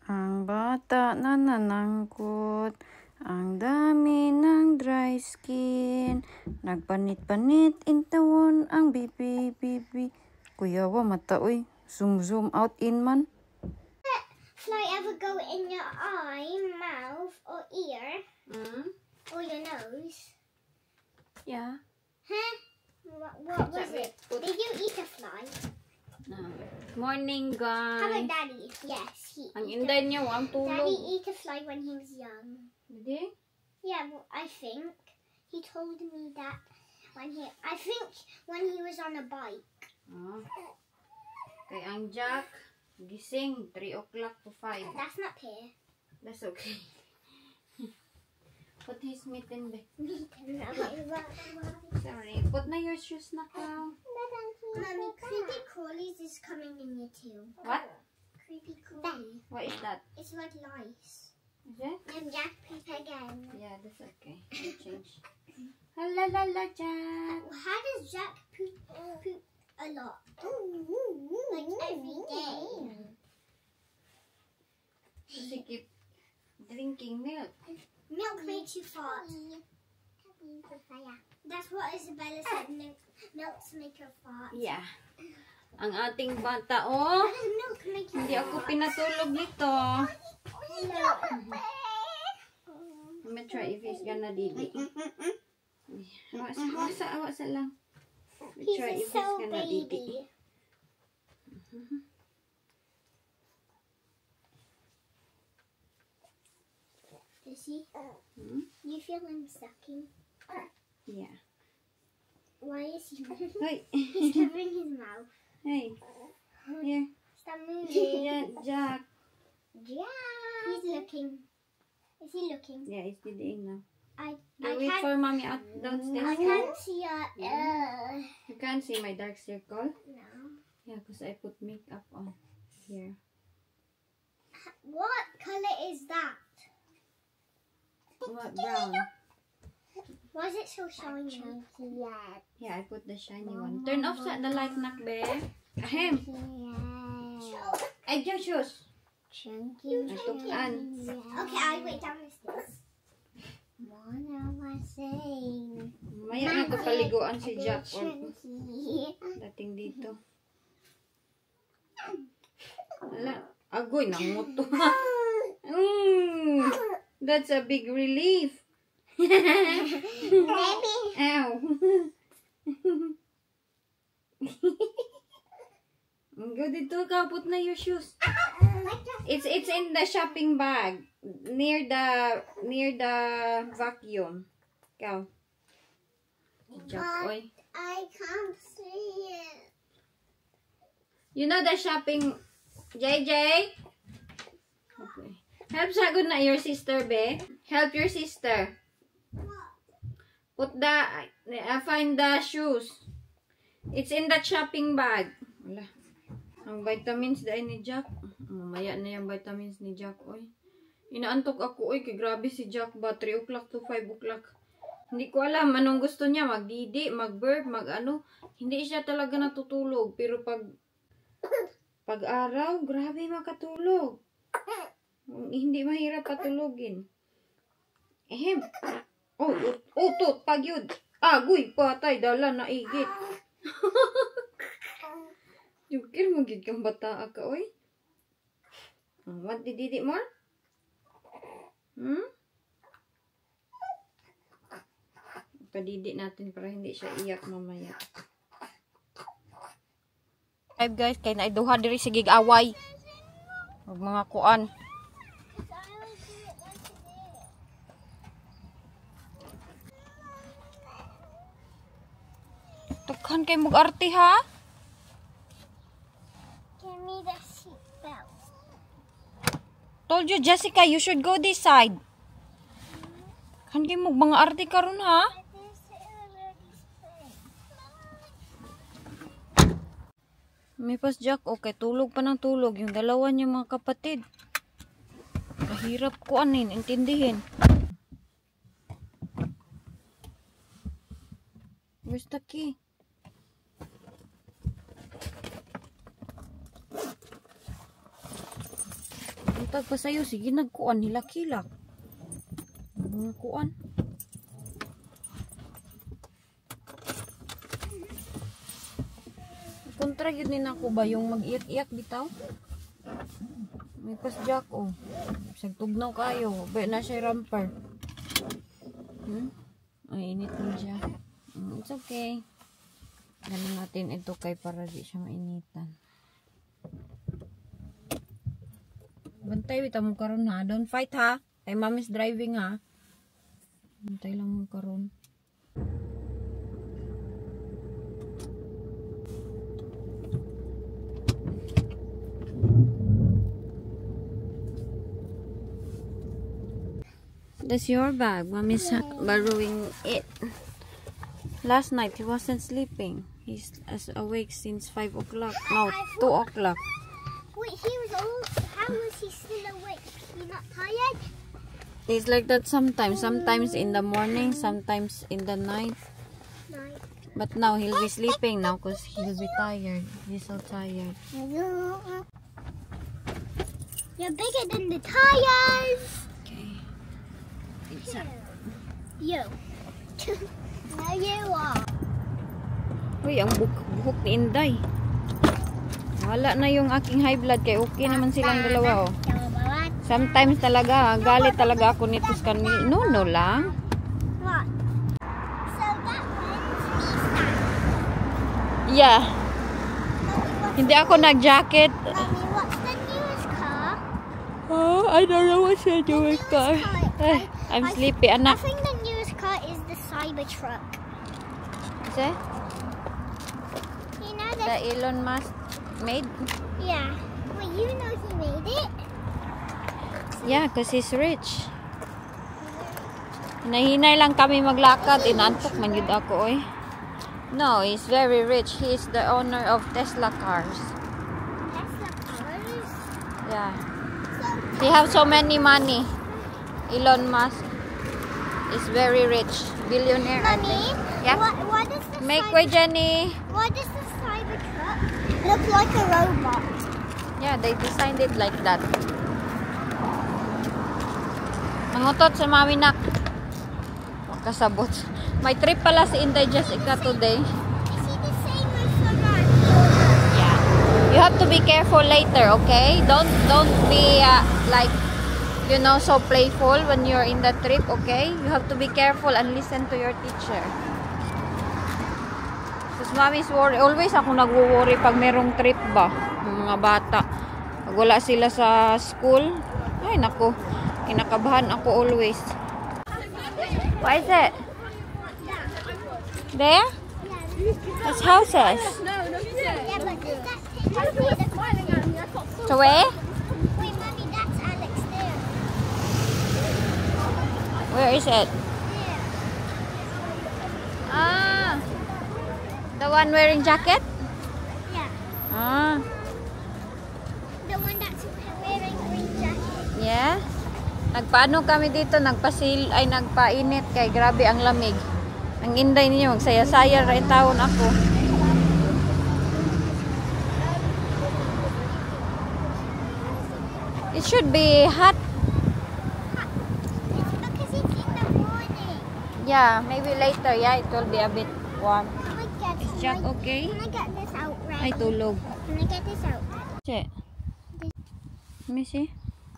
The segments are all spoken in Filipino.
Ang bata na nanangkot, ang dami ng dry skin. Nagpanit-panit intawon ang bibi. Kuya wa mata oy, zoom out in man. Fly ever go in your eye, mouth, or ear? Or your nose? Yeah. Huh? What was it? Did you eat a fly? No. Morning, How about guys. Daddy? Yes, he. Ang inday niya, ang Daddy tulog. ate a fly when he was young. Hindi? Yeah, well, I think he told me that I think when he was on a bike. Ah. Kay ang Jack, gising 3 o'clock to 5. That's not fair. That's okay. Put his mitten back. Sorry. Put na your shoes na ka. Mommy, creepy crawlies is coming in here too. What? Creepy crawly. What is that? It's like lice. Is it? And Jack poop again. Yeah, that's okay. I'll change. La Jack. How does Jack poop a lot? Like every day. Because he keep drinking milk. Milk makes you fart. That's what Isabella said. Milks make her fart. Yeah. Ang ating bata, How oh. does milk make you Hindi ako pinatulog nito. I'm gonna try if he's gonna didi. Awa sa lang. He's Try a if he's so gonna didi. baby. Does he? You feel him sucking? Yeah. Why is he? Hey. He's covering his mouth. Hey. Here. Stop moving. Yeah, Jack. Jack. He's looking. Is he looking? Yeah, he's didiing now. I Wait can't. for mommy out downstairs. I can't see You can't see my dark circle? No. Yeah, because I put makeup on here. What color is that? What, brown? Why is it so shiny? Yeah, I put the shiny one. Turn off the light, Nakbe. Ahem. Ay, yung shoes. Chunky. Natukan. Okay, I wait down the stairs. What am I saying? Maya na kapaliguan si Jack or dating dito. Wala. Agoy, nanguto. That's a big relief. Baby. Ow. Go dito ka, put na your shoes. It's in the shopping bag near the vacuum. Go. Jack, oy. I can't see it. You know the shopping, JJ? Okay. Help sagod na your sister, be. Help your sister. Put find the shoes. It's in the shopping bag. Wala. Ang vitamins dahil ni Jack. Mamaya na yung vitamins ni Jack, oy. Inaantok ako, oy. Kay grabe si Jack ba? 3 o'clock to 5 o'clock. Hindi ko alam anong gusto niya. Magdidi, mag-burp, mag-ano. Hindi siya talaga natutulog. Pero pag araw, grabe makatulog. Hindi mahirap patulogin. Ehem. Oh, tot, pag yun. Agoy, patay, dala, naigit. Jukir mo gid kang bata ka, oy. What didi more? Padidi natin para hindi siya iyak mamaya. Ay guys, kay naiduha diri sige away. Ug mga kuan. Tukan kay mug arte ha. Give me the seatbelt. Told you Jessica, you should go this side. Kan kay mug mga arte karon ha. May pas Jack, okay, tulog pa ng tulog. Yung dalawa niya mga kapatid. Mahirap ko anin, intindihin. Where's the key? kagpasayo, sige nagkuan, hilak-hilak. Kuan. Kontra yun din ako ba yung mag-iyak-iyak bitaw? May pasjak oh. Sagtugnaw kayo. Ba na siya ramper. Ay, init din siya. It's okay. Ganun natin ito kay para di siya mainitan. Bantay bitaw mo karon ha. Don't fight ha. Kay mommy's driving ha. Bantay lang mo karon. That's your bag. Mommy's borrowing it. Last night he wasn't sleeping. He's awake since 5 o'clock. No, 2 o'clock. Wait, he was all. How was he still awake? You not tired? It's like that sometimes. Sometimes in the morning, sometimes in the night. But now he'll be sleeping now because he'll be tired. He's so tired. You're bigger than the tires. Okay. It's up. You. Now you are. Uy, ang buhok ni Inday. Wala na yung aking high blood kay okay naman silang dalawa oh. Sometimes talaga, galit talaga ako nito sa kanila. No lang. What? So that one's Yeah. Hindi ako nag-jacket. Mommy, what's the newest car? Oh, I don't know what's the newest car. I'm sleepy, I anak. think the newest car is the Cybertruck. Is it? You know The Elon Musk made? Yeah. Well, you know he made it. Yeah, because he's rich. Hinahinay lang kami maglakad. Inantok man yun ako eh. No, he's very rich. He is the owner of Tesla cars. Tesla cars? Yeah. He have so many money. Elon Musk is very rich. Billionaire, I Mommy, think. Yeah. what does the Make way, Jenny. Why does the Cybertruck look like a robot? Yeah, they designed it like that. Mangutot sa mami nak. Kasabot. May trip pala si Inday Jessica today. Is he the same as the man? Yeah. You have to be careful later, okay? Don't be like, you know, so playful when you're in the trip, okay? You have to be careful and listen to your teacher. Because mommy's worry. Always ako nagwo-worry pag merong trip ba. Ng mga bata. Pag wala sila sa school. Ay, naku. Kinakabahan ako always. What is it? There? That's houses. Yeah, but does that take So where? Wait, Mommy, that's Alex there. Where is it? There. Ah. The one wearing jacket? Yeah. Ah. The one that's wearing green jacket. Yeah. Nagpaano kami dito, nagpainit kay grabe ang lamig. Ang inday niyo, magsaya-saya ra taon ako. It should be hot. It's because it's in the morning. Yeah, maybe later. Yeah, it will be a bit warm. Can I get Is Jack okay? Can I get this out Ay, right? tulog. Can I get this out? Check. Let me see.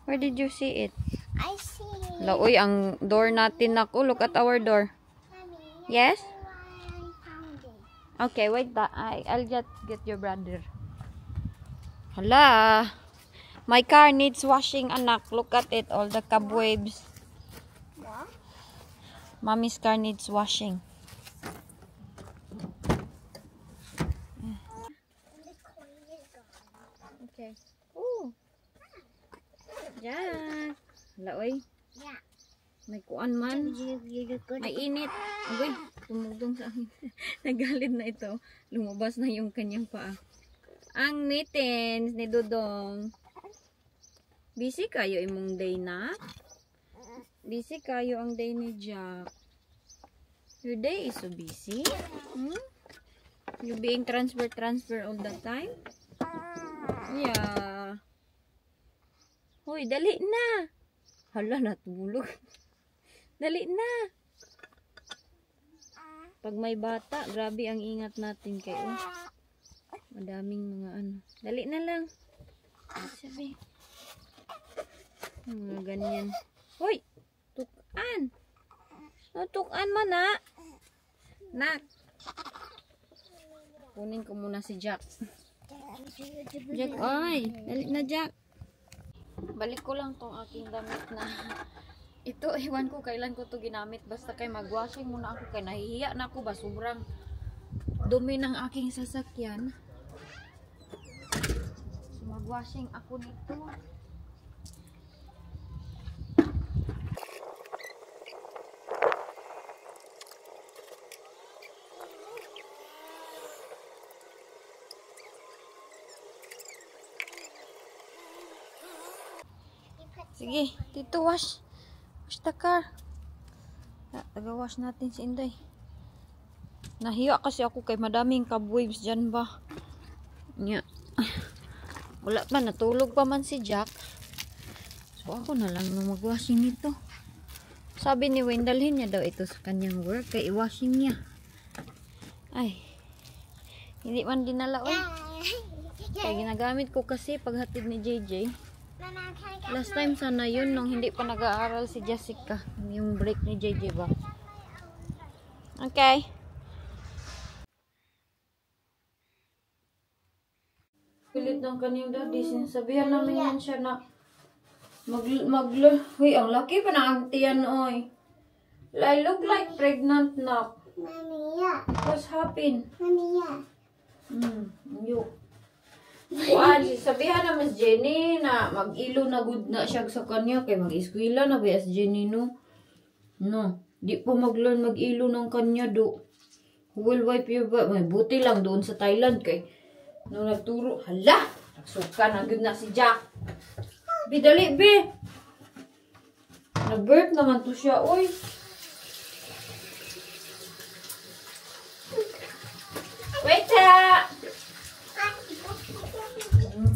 Where did you see it? I see. Uy, ang door natin ako. Look at our door. Mommy, Yes? why I found it. Okay, wait. I'll just get your brother. Hala. My car needs washing, anak. Look at it. All the cobwebs. What? Mommy's car needs washing. The coin is gone. Okay. Ooh. Jack. Hala, uy. Yeah. May kuan man. May init. Agoy, tumugtong sa akin. Nagalit na ito. Lumabas na yung kanyang paa. Ang mittens ni Dudong. Busy kayo imong day na? Busy kayo ang day ni Jack. Your day is so busy? Hmm? You being transfer all the time? Yeah. Hoy, dali na. Hala, natulog. Dali na. Pag may bata, grabe ang ingat natin kayo. Madaming mga ano. Dali na lang. Sabi. Mga ganyan. Hoy, tukan. Tukan mo na. Nak. Kunin ko muna si Jack. Jack, oy. Dali na, Jack. Balik ko lang tong aking damit na ito, ewan ko kailan ko to ginamit. Basta kay magwashing muna ako kay nahihiya na ako ba sobrang dumi ng aking sasakyan. So magwashing ako nito. Sige, dito wash. Wash the car. Taga-wash natin si Inday. Nahiya kasi ako kay madaming cobwebs dyan ba. Nya. Wala pa, natulog pa man si Jack. So ako na lang na mag-washing nito. Sabi ni Wayne, dalhin niya daw ito sa kanyang work. Kaya i-washing niya. Ay. Hindi man dinala. Kaya ginagamit ko kasi paghatid ni JJ. Last time sana yun nung hindi pa nag-aaral si Jessica. Yung break ni JJ ba? Okay. Pilit ng kanyang daddy. Sinasabihan namin yan siya na Huy, ang laki pa na ang tiyan, oy. I look like pregnant na. Mommy, yeah. What's happened? Mommy, yeah. You. Sabihan na Miss Jenny na mag-ilo na good na siya sa kanya kay mag-eskwela na ba si Jenny no? No, di po mag-learn mag-ilo ng kanya do. Who will wipe your butt? May buti lang doon sa Thailand kay nung nagturo, hala, nagsuka na good na si Jack. Bidali be. Nag-burp naman to siya, oy. Wait up.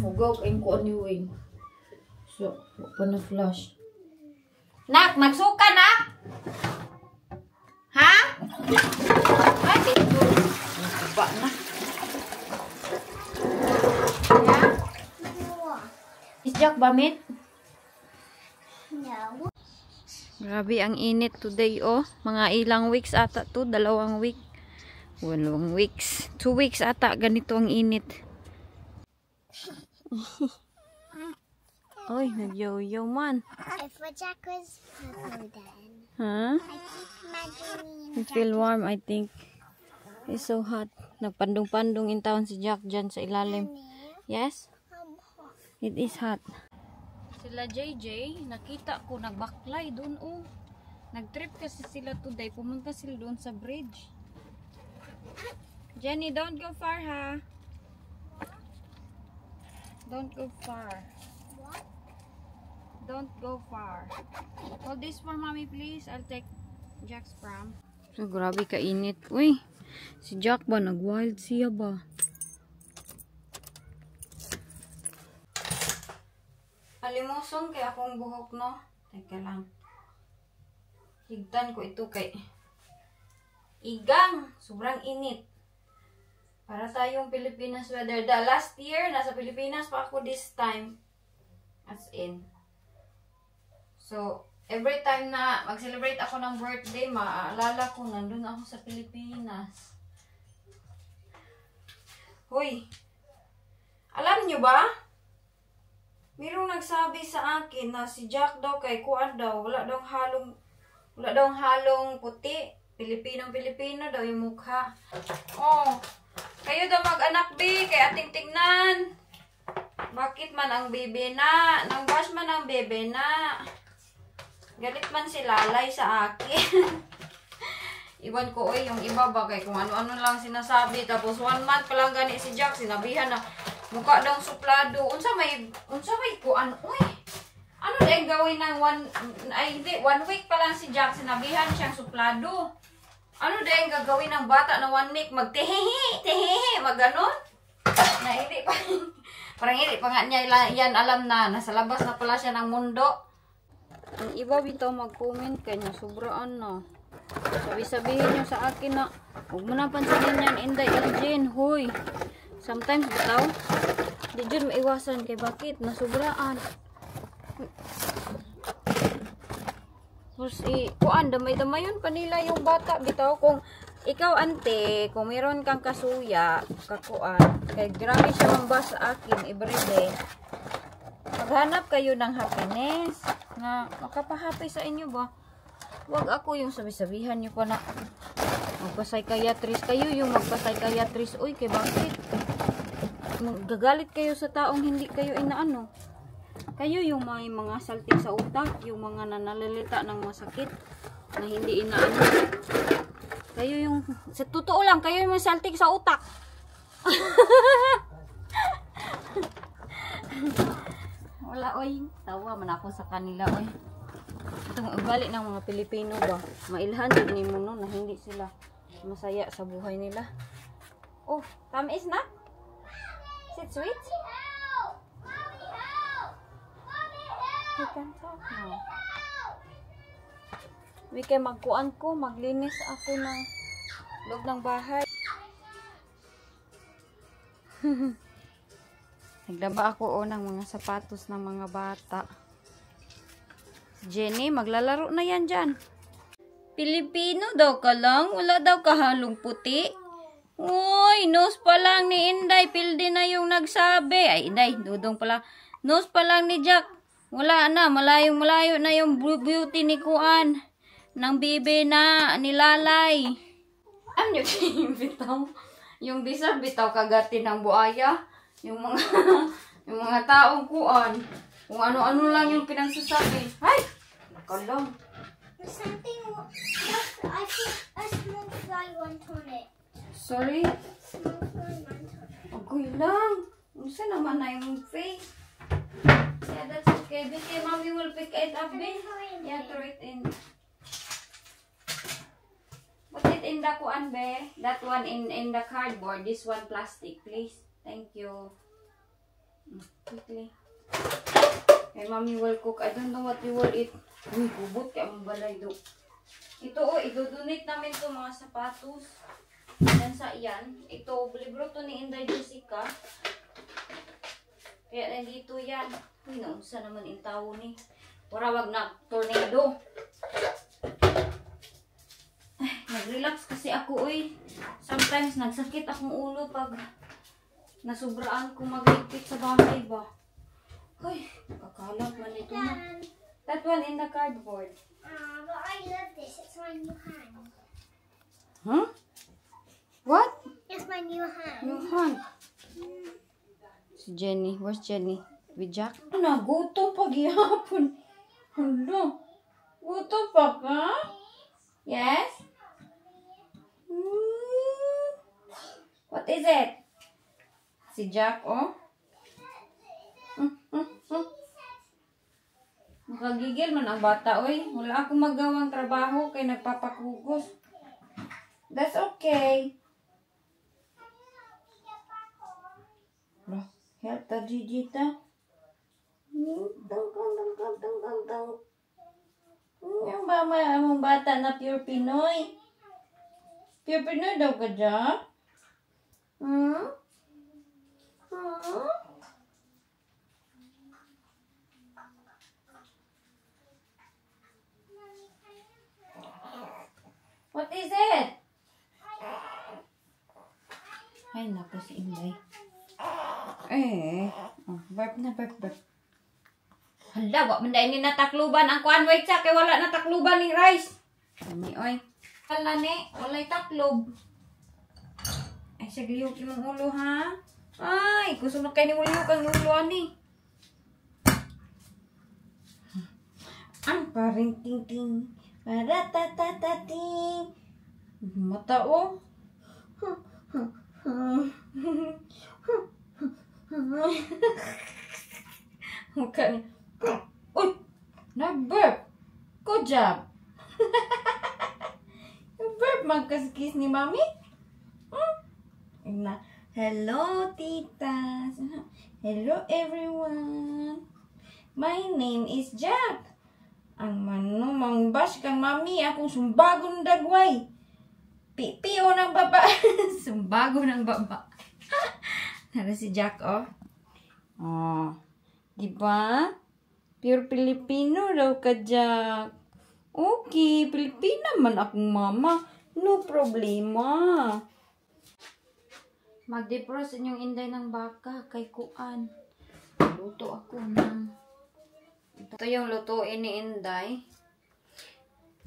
Hugaw kayong ko anyway. So, pa na flash. Nak, magsuka na? Ha? Ay, dito. Nagkaba na. Yeah? Is Jack bamit? No. Grabe ang init today, oh. Mga ilang weeks ata to. 2 week. 1 weeks. 2 weeks ata. Ganito ang init. Oy, nag-yo-yo man. If Jack was purple then. Huh? I keep imagining It feel warm, I think. It's so hot. Nagpandong-pandong in town si Jack dyan sa ilalim. Yes? It is hot. Sila JJ, nakita ko nagbaklay doon, oh. Nag-trip kasi sila today. Pumunta sila doon sa bridge. Jenny, don't go far, ha? Don't go far. What? Don't go far. Hold this for mommy, please. I'll take Jack's pram. So, grabe kainit. Uy, si Jack ba? Nag-wild siya ba? Alimusong kay akong buhok, no? Teka lang. Higtan ko ito kay Igang. Sobrang init. Para tayong Pilipinas weather. The last year, nasa Pilipinas pa ako this time. As in. So, every time na mag-celebrate ako ng birthday, maaalala ko, nandun ako sa Pilipinas. Hoy! Alam nyo ba? Mayroong nagsabi sa akin na si Jack daw kay kuan daw, wala daw halong puti. Pilipinong-Pilipino daw yung mukha. Oh! Kayo daw mag-anak, be, kay ating tignan. Bakit man ang bebe na? Nang bash man ang bebe na. Galit man si Lalay sa akin. Iwan ko, oy, yung iba ba, kay kung ano-ano lang sinasabi. Tapos 1 month pa lang gani si Jack, sinabihan na mukha daw suplado. Unsa may kuan, oy. Ano dahil gawin ng 1 week pa lang si Jack, sinabihan siyang suplado. Ano dahil gagawin ng bata na 1 week? Magtehehe, mag ganon? Na hindi pa. Parang hindi pa nga niya yan alam na. Nasa labas na pala siya ng mundo. Ang iba bitaw mag-comment kanya. Sobraan na. Sabi-sabihin nyo sa akin na huwag mo na pansinin yan, Inday Elgin. Huy. Sometimes bitaw, di dyan maiwasan kay bakit. Nasubraan. Tapos kuan, damay-damay yun panila yung bata bitaw. Kung ikaw ante, kung meron kang kasuya, kakuan, kay grabe siya mambas sa akin everyday. Maghanap kayo ng happiness na makapahappy sa inyo ba? Huwag ako yung sabi-sabihan nyo pa na magpa-psychiatrist kayo, yung magpa-psychiatrist. Uy, kay bakit? Gagalit kayo sa taong hindi kayo inaano. Kayo yung may mga saltik sa utak, yung mga nanalilita ng masakit na hindi inaano. Kayo yung, sa totoo lang, kayo yung may saltik sa utak. Wala, oy. Tawa man ako sa kanila, oy. Itong balik ng mga Pilipino ba? Mailhan din mo no, na hindi sila masaya sa buhay nila. Oh, tamis na? Is it sweet? You can talk now. Wike magkuan ko, maglinis ako ng loob ng bahay. Naglaba ako ng mga sapatos ng mga bata. Jenny, maglalaro na yan dyan. Pilipino daw ka lang? Wala daw kahalong puti? Uy, nose pa lang ni Inday. Pildi na yung nagsabi. Ay, Inday, dudong pala. Nose pa lang ni Jack. Wala na, malayong-malayo na yung beauty ni Kuan. Nang bibi na, nilalay. Ano yung bitaw? Yung bisa bitaw kagati ng buaya. Yung mga, yung mga taong Kuan. Kung ano-ano lang yung pinagsasabi. Ay! Kalang. There's something, I think a small fly went on it. Sorry? Small fly went on it. Agoy lang. Unsa naman na yung face? Yeah, that's okay. Because mommy will pick it up, babe. Yeah, throw it in. Put it in the kuan, be. That one in the cardboard. This one plastic, please. Thank you. Quickly. Okay, mommy will cook. I don't know what you will eat. Uy, kubot kaya mong balay do. Ito, oh, idodonate namin to mga sapatos. Yan sa iyan. Ito, libro to ni Inday Jessica. Kaya nandito yan. Uy, naunsa naman yung tao ni. Warawag na tornado. Ay, nag-relax kasi ako, uy. Sometimes nagsakit akong ulo pag nasubraan ko magligpit sa bahay ba. Ay, kakalat man ito na. That one in the cardboard. But I love this. It's my new hand. Huh? What? It's my new hand. New hand. Si Jenny. Where's Jenny? With Jack? Ano? Gutom pa gihapon. Hala. Gutom pa ka? Yes? What is it? Si Jack, oh? Makagigil man ang bata, oy. Wala akong magawang trabaho kay nagpapakugos. That's okay. Help the Gigita. Yung among bata na pure Pinoy. Pure Pinoy daw ka dyan? What is it? Ay, naku si Inday. Burp na, burp. Hala, wak man dahil ni natakluban ang kuan. Wait sa, kay wala natakluban ni rice. Ani, oy. Hala ni, wala'y taklob. Ay, sagliyok yung ulo, ha? Ay, gusto na kayo ni uliyok ang ulo, ani. Ang paring ting-ting. Paratatating. Mata, oh. Mukha niya. Uy! Nag-burp! Good job! Nag-burp magkaskis ni mami? Hello, titas. Hello, everyone. My name is Jack. Ang manumang bash kang mami akong sumbagong dagway. Pipiyo ng baba. Sumbago ng baba. Nara si Jack, oh. Oh. Diba? Pure Filipino daw ka, Jack. Okay, Pilipina man akong mama. No problema. Mag-defrost inyong inday ng baka kay Kuan. Luto ako ng... Ito yung lutuin ni Inday.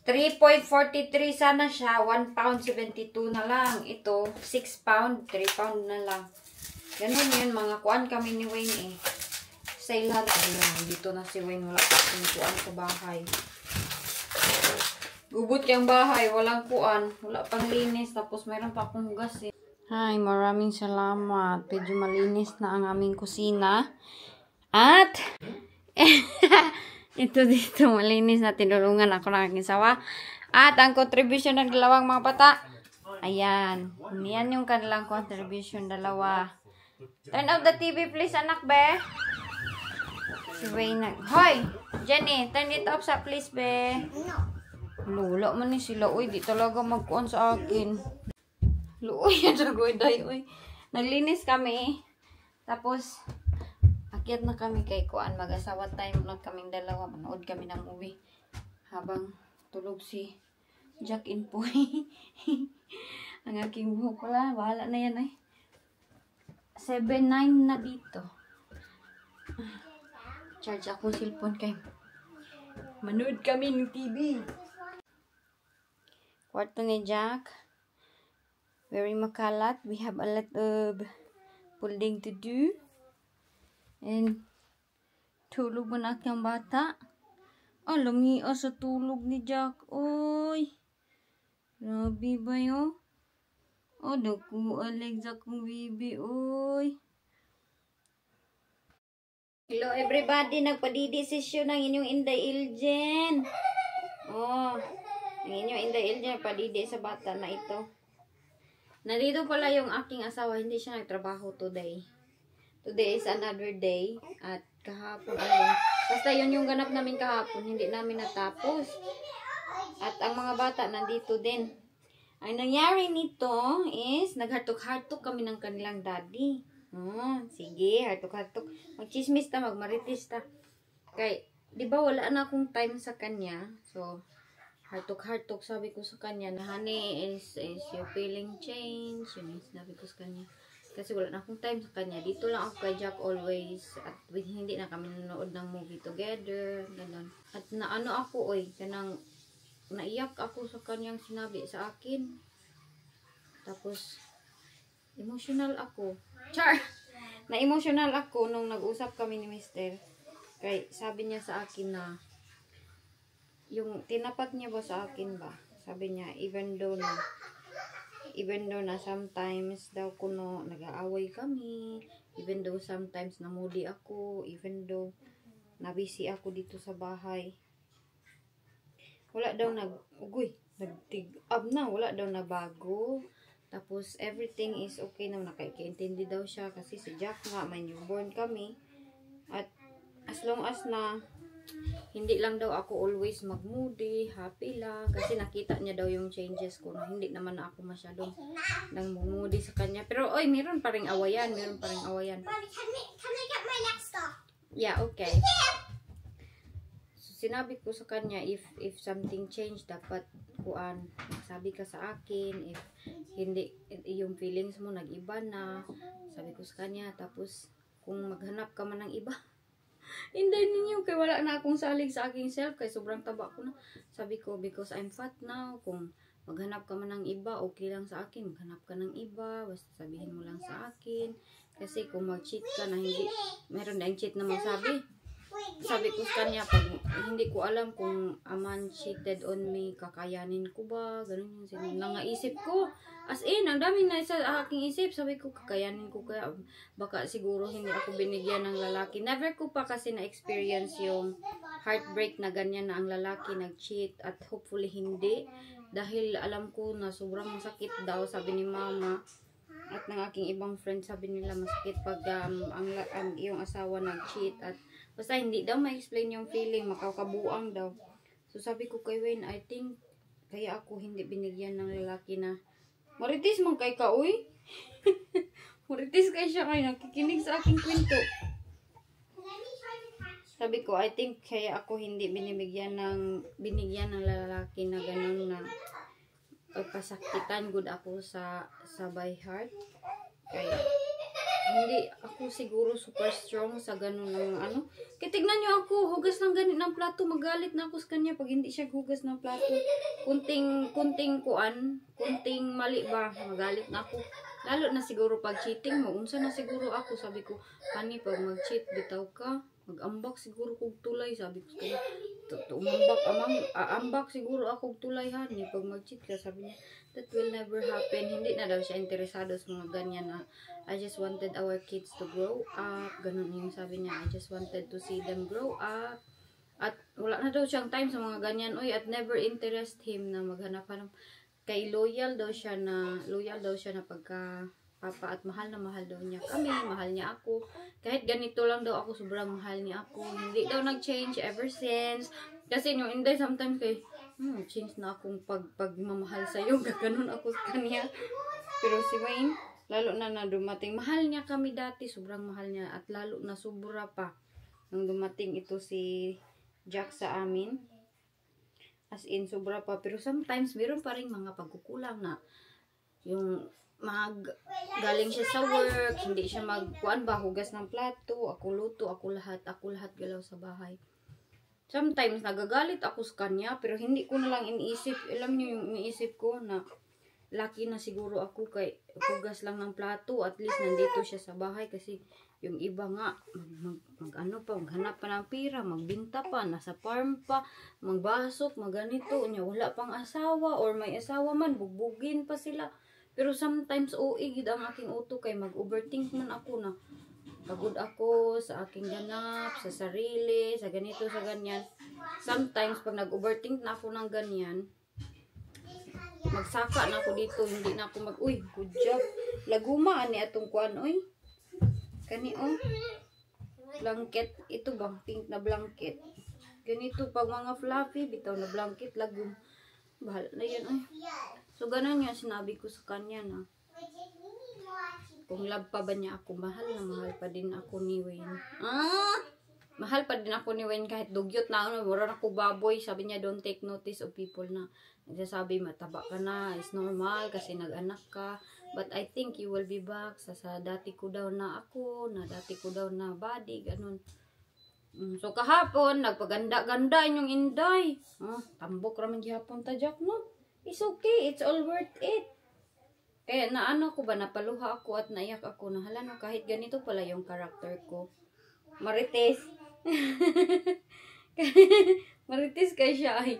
3.43 sana siya. 1 pound 72 na lang. Ito, 6 pound, 3 pound na lang. Ganun yun, mga Kuan kami ni Wayne eh. Sa lahat. Dito na si Wayne. Wala pa Kuan sa bahay. Gubot yung bahay. Walang Kuan. Wala pang linis. Tapos mayroon pa akong gas eh. Hi, maraming salamat. Medyo malinis na ang aming kusina. At, ito dito, malinis na tinulungan ako ng aking sawa. At, ang contribution ng dalawang mga bata. Ayan. Yan yung kanilang contribution, dalawa. Turn off the TV, please, anak, be. Si Wayne. Hoy, Jenny, turn it off sa please, be. Lula man ni sila. Uy, di talaga magkuhan sa akin. Luoy, day, uy. Naglinis kami. Tapos, akyat na kami kay Kuan. Mag-asawa time lang kaming dalawa. Manood kami ng movie. Habang tulog si Jack in Poy. Ang aking buhok pala. Bahala na yan eh. 7-9 na dito. Charge akong cellphone kay. Manood kami ng TV. Kwarto ni Jack. Very makalat. We have a lot of folding to do. And tulog mo na aking bata. Ah, lumiya sa tulog ni Jack. Oy. Grabe ba yun? Oh, naku, aleg sa kong bibi. Oy. Hello everybody. Nagpadidi session ng inyong Inday Iljen. Oh. Ang inyong Inday Iljen. Padidi sa bata na ito. Nandito pala yung aking asawa, hindi siya nagtrabaho today. Today is another day. At kahapon, basta yun yung ganap namin kahapon, hindi namin natapos. At ang mga bata nandito din. Ang nangyari nito is, naghartok-hartok kami ng kanilang daddy. Sige, hartok-hartok. Magchismis ta, magmaritis ta. Kay, di ba wala na akong time sa kanya. So, hartok-hartok sabi ko sa kanya na honey is your feeling change. Yun is sabi ko sa kanya. Kasi wala na akong time sa kanya. Dito lang ako kay Jack always. At hindi na kami nanonood ng movie together. Ganun. At naano ako oy. Kanang naiyak ako sa kanyang sinabi sa akin. Tapos emotional ako. Char! Na-emotional ako nung nag-usap kami ni Mr. Kay sabi niya sa akin na yung tinapat niya ba sa akin ba? Sabi niya, even though na sometimes daw kuno nag-aaway kami, even though sometimes namudi ako, even though nabisi ako dito sa bahay, wala daw nagtig-up na, wala daw na bago. Tapos everything is okay na, nakakaintindi daw siya kasi si Jack nga, may newborn kami. At as long as na hindi lang daw ako always mag-moody, happy lang. Kasi nakita niya daw yung changes ko na hindi naman ako masyadong nang moody sa kanya. Pero, oy, meron pa rin awayan. Meron pa rin awayan. Mommy, can I get my laptop? Yeah, okay. So, sinabi ko sa kanya, if something change, dapat kuan, sabi ka sa akin. If hindi, yung feelings mo nag-iba na, sabi ko sa kanya. Tapos, kung maghanap ka man ng iba, hindi ninyo kay wala na akong salig sa aking self kay sobrang taba ko na. Sabi ko because I'm fat now. Kung maghanap ka man ng iba, okay lang sa akin. Maghanap ka ng iba, basta sabihin mo lang sa akin. Kasi kung mag-cheat ka na hindi, meron na yung cheat na magsabi. Sabi ko sa kanya, pag hindi ko alam kung a man cheated on me, kakayanin ko ba? Ganun yung nangaisip ko. As in, ang dami na sa aking isip. Sabi ko, kakayanin ko kaya. Baka siguro hindi ako binigyan ng lalaki. Never ko pa kasi na-experience yung heartbreak na ganyan na ang lalaki nag-cheat. At hopefully hindi. Dahil alam ko na sobrang sakit daw, sabi ni mama. At ng aking ibang friend, sabi nila masakit pag ang iyong asawa nag-cheat. At basta hindi daw ma-explain yung feeling, makakabuang daw. So sabi ko kay Wayne, I think kaya ako hindi binigyan ng lalaki na maritis man kay ka, uy. Maritis kay siya kay nakikinig sa aking kwento. Sabi ko, I think kaya ako hindi binigyan ng lalaki na ganun na pagpasakitan good ako sa by heart. Kaya hindi ako siguro super strong sa ganun ng ano. Kaya tignan nyo ako, hugas ng ganit ng plato, magalit na ako sa kanya pag hindi siya hugas ng plato. Kunting mali ba, magalit na ako. Lalo na siguro pag cheating mo, unsa na siguro ako, sabi ko, pani pag mag-cheat, bitaw ka, mag-ambak siguro kog tulay, sabi ko kaya, aambak siguro ako tulay hani pag mag-cheat ka, sabi niya, that will never happen. Hindi na daw siya interesado sa mga ganyan na, I just wanted our kids to grow up, ganun yung sabi niya, I just wanted to see them grow up. At wala na daw siyang time sa mga ganyan, oy, at never interest him na maghanap ng kay loyal daw siya na pagka papa at mahal daw niya kami, mahal niya ako. Kahit ganito lang daw ako, sobrang mahal niya ako. Hindi daw nag-change ever since. Kasi yung Inday sometimes kay, change na akong pagmamahal sa'yo. Gaganon ako sa kanya. Pero si Wayne, lalo na dumating. Mahal niya kami dati, sobrang mahal niya. At lalo na sobra pa. Nung dumating ito si Jack sa amin. As in, sobra pa. Pero sometimes, meron pa rin mga pagkukulang na yung galing siya sa work, hindi siya magkuan ba, hugas ng plato, ako luto, ako lahat galaw sa bahay. Sometimes, nagagalit ako sa kanya, pero hindi ko na lang iniisip, alam niyo yung iniisip ko na lucky na siguro ako kay hugas lang ng plato, at least nandito siya sa bahay kasi yung iba nga, maghanap pa ng pira, magbinta pa, nasa farm pa, magbasok, maganito, niya, wala pang asawa, or may asawa man, bugbugin pa sila. Pero sometimes, gid ang aking uto kay mag-overthink man ako na pagod ako sa aking ganap, sa sarili, sa ganito, sa ganyan. Sometimes, pag nag-overthink na ako ng ganyan, magsaka na ako dito, hindi na ako good job. Laguma, ani atong kuan, kani blanket, ito ba pink na blanket, ganito pag mga fluffy bitaw na blanket, lagum, bahala na yan. So ganun yung sinabi ko sa kanya na kung love pa ba niya ako, mahal pa din ako ni Wayne. Mahal pa din ako ni Wayne kahit dugyot na wala ako baboy. Sabi niya, don't take notice of people na nagsasabi mataba ka na, is normal kasi nag-anak ka. But I think you will be back sa dati ko daw na ako, na dati ko daw na body, ganun. So kahapon, nagpaganda-ganda yung Inday. Tambok raman gihapon ta Jack, no? It's okay, it's all worth it. Kaya naano ko ba, napaluha ako at naiyak ako na hala no, kahit ganito pala yung character ko. Marites. Marites kay siya ay.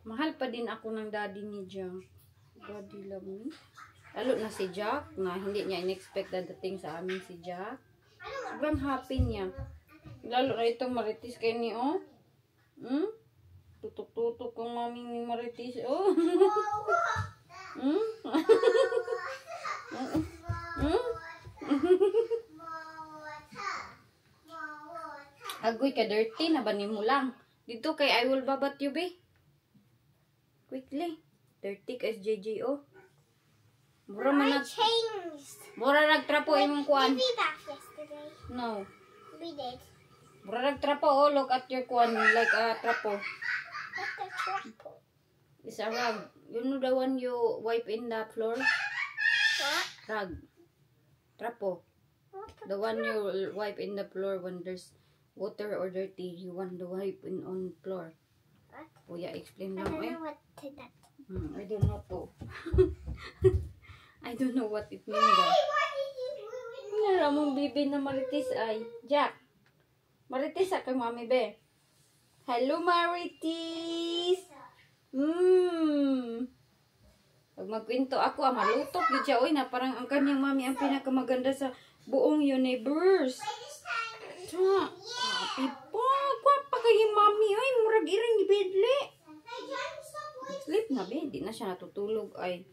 Mahal pa din ako ng daddy ni Jack. Daddy love me. Lalo na si Jack, na hindi niya in-expect na dating sa amin si Jack. Sobrang happy niya. Lalo na itong Marites kay ni, tutok-tutok ang mami ni Marites, Agoy ka dirty na banin mo lang. Dito kay I will babat you, be. Quickly. Dirty ka SJJO. Mura man mura nagtrapo imong kuan. Did we bath yesterday? No. We did. Mura nagtrapo, look at your kuan like a trapo. What's the trapo? It's a rug. You know the one you wipe in the floor? What? Rug. Trapo. The one you wipe in the floor when there's water or dirty. You want to wipe on floor. What? Kuya, explain I lang. don't know what to that. I don't know to. I don't know what it means. What did you do? Nara mong bibi na Marites ay. Jack. Marites kay mami be. Hello Marites. Pag magkwento ako, malutok yun siya. Uy, na parang ang kanyang mami ang pinakamaganda sa buong universe. Happy pa. Kwapa kayo mami. Uy, murag irang ibidli. Sleep na be. Hindi na siya natutulog ay.